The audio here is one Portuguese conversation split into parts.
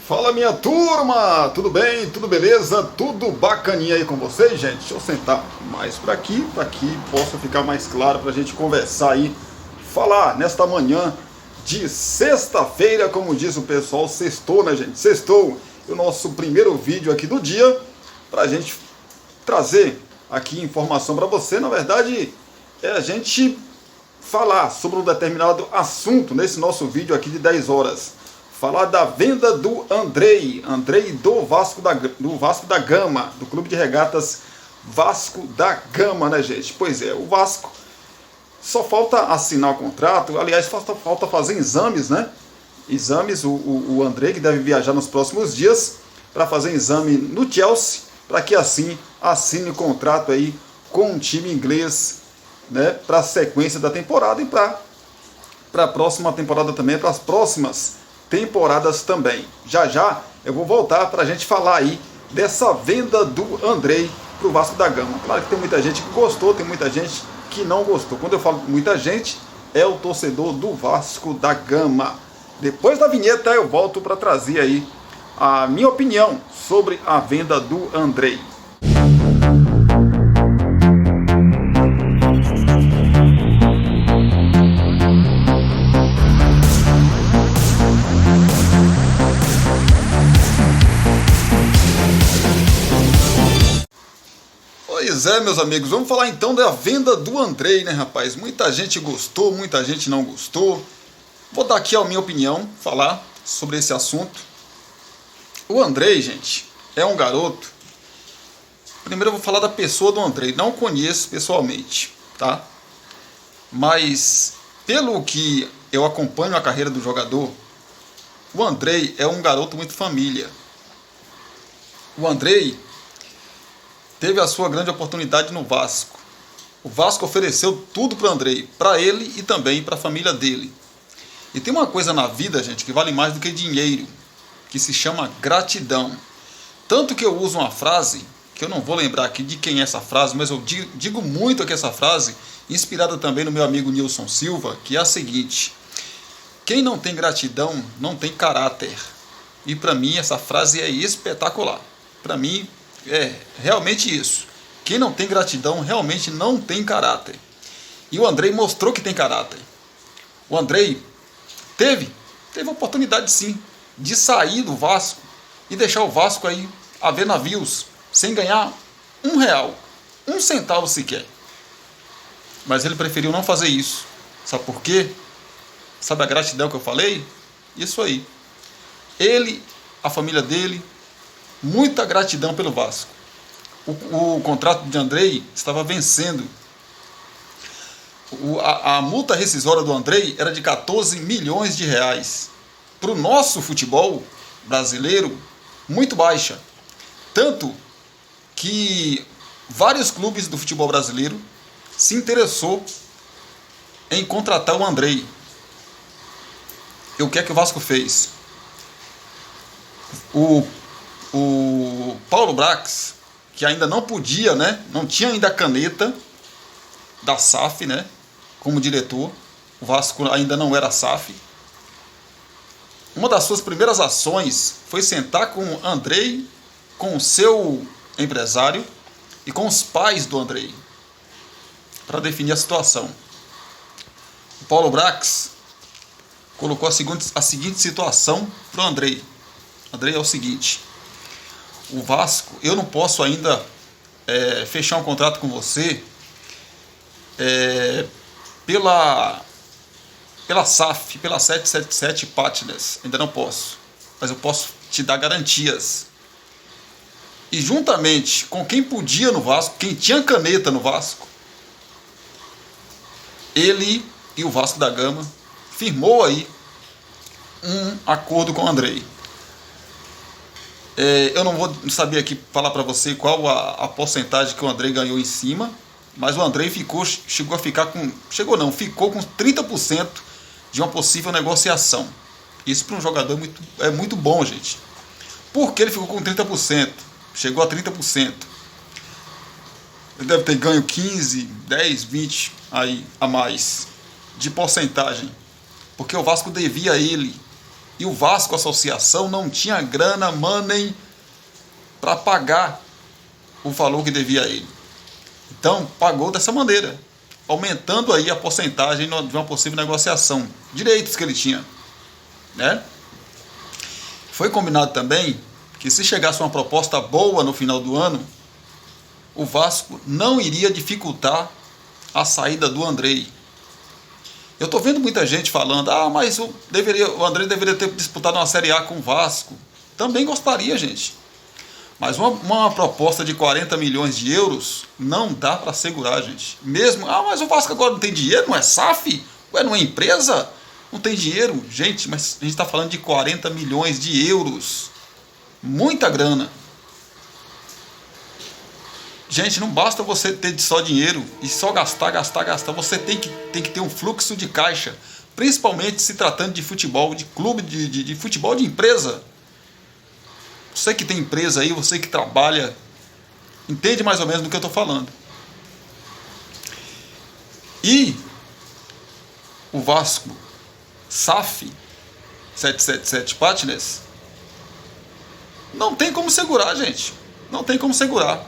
Fala minha turma, tudo bem? Tudo beleza? Tudo bacaninha aí com vocês, gente? Deixa eu sentar mais para aqui possa ficar mais claro para a gente conversar aí, falar nesta manhã de sexta-feira, como diz o pessoal, sextou, né, gente? Sextou, o nosso primeiro vídeo aqui do dia, para a gente trazer aqui informação para você. Na verdade, é a gente falar sobre um determinado assunto nesse nosso vídeo aqui de 10 horas. Falar da venda do Andrei do Vasco da Gama, do Clube de Regatas Vasco da Gama, né, gente? Pois é, o Vasco só falta assinar o contrato, aliás, falta fazer exames, né? Exames, o Andrei, que deve viajar nos próximos dias para fazer exame no Chelsea, para que assim assine o contrato aí com um time inglês, né, para a sequência da temporada e para a próxima temporada também, para as próximas temporadas também. Já eu vou voltar para a gente falar aí dessa venda do Andrei para o Vasco da Gama. Claro que tem muita gente que gostou, tem muita gente que não gostou. Quando eu falo muita gente, é o torcedor do Vasco da Gama. Depois da vinheta eu volto para trazer aí a minha opinião sobre a venda do Andrei. Pois é, meus amigos, vamos falar então da venda do Andrei, né, rapaz? Muita gente gostou, muita gente não gostou. Vou dar aqui a minha opinião, falar sobre esse assunto. O Andrei, gente, é um garoto. Primeiro eu vou falar da pessoa do Andrei. Não conheço pessoalmente, tá? Mas pelo que eu acompanho a carreira do jogador, o Andrei é um garoto muito família. O Andrei teve a sua grande oportunidade no Vasco. O Vasco ofereceu tudo para o Andrei, para ele e também para a família dele. E tem uma coisa na vida, gente, que vale mais do que dinheiro, que se chama gratidão. Tanto que eu uso uma frase, que eu não vou lembrar aqui de quem é essa frase, mas eu digo muito aqui essa frase, inspirada também no meu amigo Nilson Silva, que é a seguinte: quem não tem gratidão não tem caráter. E para mim essa frase é espetacular. Para mim é realmente isso. Quem não tem gratidão realmente não tem caráter. E o Andrei mostrou que tem caráter. O Andrei teve a oportunidade sim de sair do Vasco e deixar o Vasco aí a ver navios sem ganhar R$1, 1 centavo sequer. Mas ele preferiu não fazer isso. Sabe por quê? Sabe a gratidão que eu falei? Isso aí. Ele, a família dele, muita gratidão pelo Vasco. O contrato de Andrei estava vencendo. A multa rescisória do Andrei era de 14 milhões de reais. Para o nosso futebol brasileiro, muito baixa. Tanto que vários clubes do futebol brasileiro se interessou em contratar o Andrei. E o que é que o Vasco fez? O Paulo Brax, que ainda não podia, né, não tinha ainda a caneta da SAF, né, como diretor, o Vasco ainda não era SAF. Uma das suas primeiras ações foi sentar com o Andrei, com o seu empresário e com os pais do Andrei, para definir a situação. O Paulo Brax colocou a seguinte situação para o Andrei. Andrei, é o seguinte: o Vasco, eu não posso ainda fechar um contrato com você pela SAF, pela 777 Partners, ainda não posso, mas eu posso te dar garantias. E juntamente com quem podia no Vasco, quem tinha caneta no Vasco, ele e o Vasco da Gama firmou aí um acordo com o Andrei. Eu não vou saber aqui falar para você qual a porcentagem que o Andrei ganhou em cima, mas o Andrei ficou com 30% de uma possível negociação. Isso para um jogador é muito bom, gente. Por que ele ficou com 30%? Chegou a 30%. Ele deve ter ganho 15, 10, 20 aí a mais de porcentagem. Porque o Vasco devia a ele E o Vasco Associação não tinha grana, money, para pagar o valor que devia a ele. Então, pagou dessa maneira, aumentando aí a porcentagem de uma possível negociação, direitos que ele tinha, né? Foi combinado também que se chegasse uma proposta boa no final do ano, o Vasco não iria dificultar a saída do Andrei. Eu estou vendo muita gente falando, mas o Andrei deveria ter disputado uma Série A com o Vasco. Também gostaria, gente. Mas uma proposta de 40 milhões de euros não dá para segurar, gente. Mesmo, mas o Vasco agora não tem dinheiro, não é SAF? Ué, não é empresa? Não tem dinheiro? Gente, mas a gente está falando de 40 milhões de euros. Muita grana. Gente, não basta você ter só dinheiro e só gastar. Você tem que ter um fluxo de caixa. Principalmente se tratando de futebol, de clube, de futebol de empresa. Você que tem empresa aí, você que trabalha, entende mais ou menos do que eu estou falando. E o Vasco, SAF 777 Partners, não tem como segurar, gente. Não tem como segurar.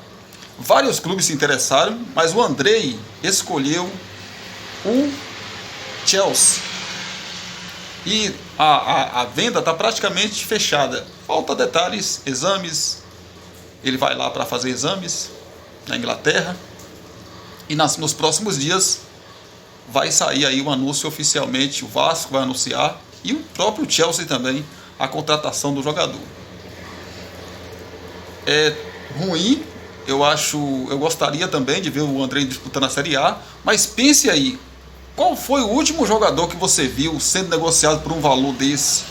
Vários clubes se interessaram, mas o Andrei escolheu o Chelsea. E a venda está praticamente fechada. Falta detalhes, exames. Ele vai lá para fazer exames na Inglaterra. E nos próximos dias vai sair aí o anúncio oficialmente. O Vasco vai anunciar. E o próprio Chelsea também, a contratação do jogador. É ruim. Eu gostaria também de ver o Andrei disputando a Série A. Mas pense aí. Qual foi o último jogador que você viu sendo negociado por um valor desse?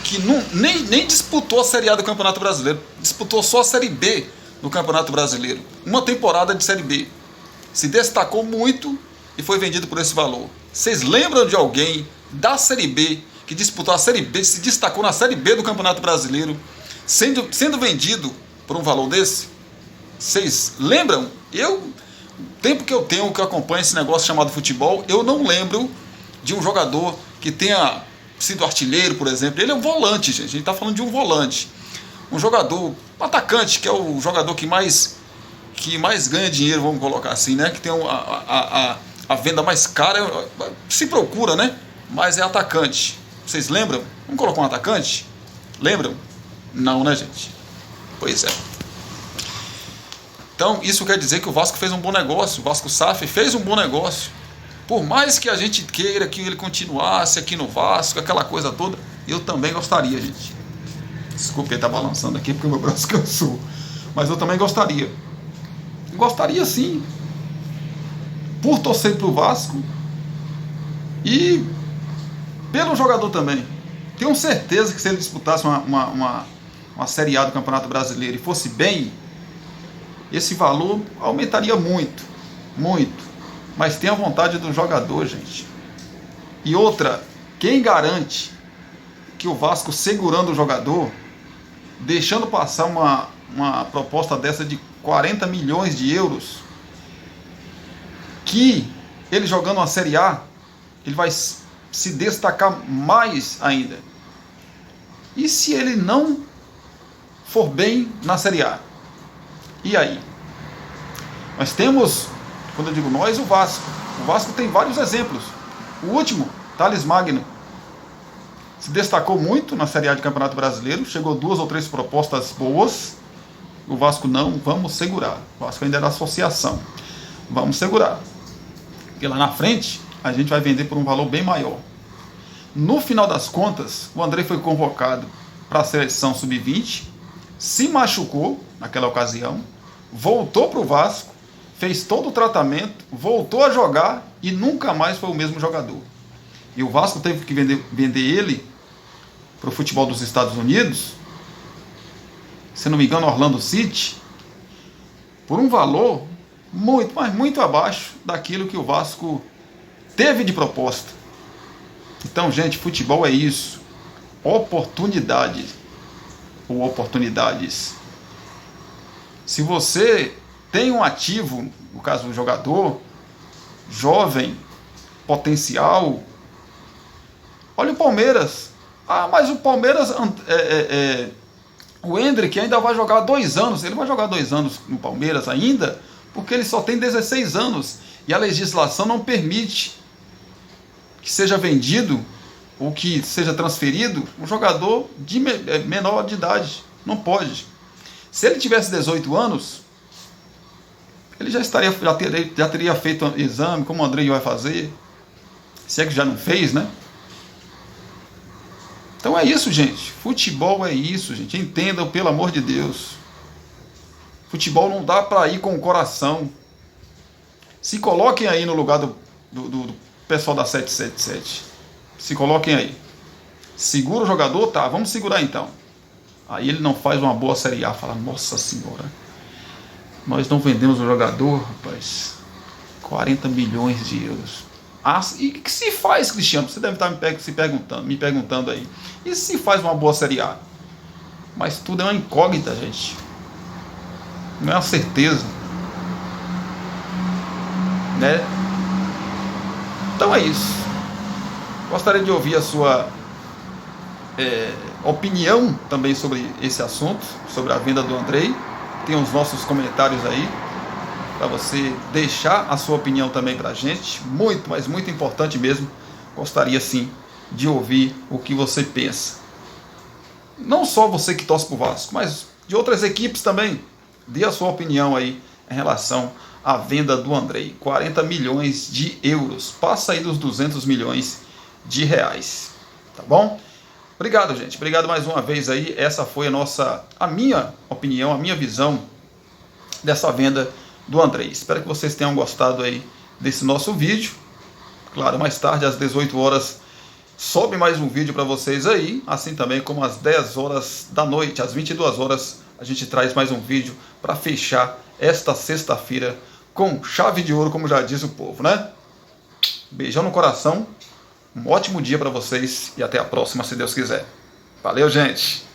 Que nem disputou a Série A do Campeonato Brasileiro. Disputou só a Série B do Campeonato Brasileiro. Uma temporada de Série B. Se destacou muito e foi vendido por esse valor. Vocês lembram de alguém da Série B que disputou a Série B, se destacou na Série B do Campeonato Brasileiro, sendo vendido por um valor desse? Vocês lembram? O tempo que eu tenho, que eu acompanho esse negócio chamado futebol, eu não lembro de um jogador que tenha sido artilheiro, por exemplo. Ele é um volante, gente. A gente está falando de um volante. Um jogador, um atacante, que é o jogador que mais ganha dinheiro, vamos colocar assim, né? Que tem a venda mais cara, se procura, né? Mas é atacante. Vocês lembram? Vamos colocar um atacante? Lembram? Não, né, gente? Pois é. Então, isso quer dizer que o Vasco fez um bom negócio, o Vasco SAF fez um bom negócio. Por mais que a gente queira que ele continuasse aqui no Vasco, aquela coisa toda, eu também gostaria, gente. Desculpe, ele tá balançando aqui porque o meu braço cansou. Mas eu também gostaria. Gostaria sim. Por torcer pro Vasco e pelo jogador também. Tenho certeza que se ele disputasse uma Série A do Campeonato Brasileiro e fosse bem, esse valor aumentaria muito, muito. Mas tem a vontade do jogador, gente. E outra, quem garante que o Vasco segurando o jogador, deixando passar uma proposta dessa de 40 milhões de euros, que ele jogando uma Série A, ele vai se destacar mais ainda. E se ele não for bem na Série A? E aí? Nós temos, quando eu digo nós, o Vasco. O Vasco tem vários exemplos. O último, Thales Magno, se destacou muito na Série A de Campeonato Brasileiro, chegou 2 ou 3 propostas boas. O Vasco não, vamos segurar. O Vasco ainda é da associação. Vamos segurar. Porque lá na frente, a gente vai vender por um valor bem maior. No final das contas, o Andrei foi convocado para a seleção sub-20, se machucou naquela ocasião, voltou para o Vasco, fez todo o tratamento, voltou a jogar e nunca mais foi o mesmo jogador. E o Vasco teve que vender ele para o futebol dos Estados Unidos, se não me engano, Orlando City, por um valor muito, mas muito abaixo daquilo que o Vasco teve de proposta. Então, gente, futebol é isso. Oportunidades. Ou oportunidades. Se você tem um ativo, no caso do jogador, jovem, potencial, olha o Palmeiras. Ah, mas o Palmeiras, o Endrick ainda vai jogar 2 anos, ele vai jogar 2 anos no Palmeiras ainda, porque ele só tem 16 anos, e a legislação não permite que seja vendido ou que seja transferido um jogador de menor de idade, não pode. Se ele tivesse 18 anos, ele já teria feito um exame, como o Andrei vai fazer, se é que já não fez, né? Então é isso, gente. Futebol é isso, gente. Entendam, pelo amor de Deus. Futebol não dá para ir com o coração. Se coloquem aí no lugar do pessoal da 777. Se coloquem aí. Segura o jogador? Tá, vamos segurar então. Aí ele não faz uma boa Série A. Fala, nossa senhora, nós não vendemos o jogador, rapaz. 40 milhões de euros. Ah, e o que se faz, Cristiano? Você deve estar me perguntando aí. E se faz uma boa Série A? Mas tudo é uma incógnita, gente. Não é uma certeza. Né? Então é isso. Gostaria de ouvir a sua opinião também sobre esse assunto, sobre a venda do Andrei. Tem os nossos comentários aí, para você deixar a sua opinião também para a gente. Muito, mas muito importante mesmo. Gostaria sim de ouvir o que você pensa. Não só você que torce para o Vasco, mas de outras equipes também. Dê a sua opinião aí em relação à venda do Andrei. 40 milhões de euros. Passa aí dos 200 milhões de reais. Tá bom? Obrigado, gente. Obrigado mais uma vez aí. Essa foi a minha opinião, a minha visão dessa venda do Andrei. Espero que vocês tenham gostado aí desse nosso vídeo. Claro, mais tarde, às 18 horas, sobe mais um vídeo para vocês aí. Assim também como às 10 horas da noite, às 22 horas, a gente traz mais um vídeo para fechar esta sexta-feira com chave de ouro, como já diz o povo, né? Beijão no coração. Um ótimo dia para vocês e até a próxima, se Deus quiser. Valeu, gente!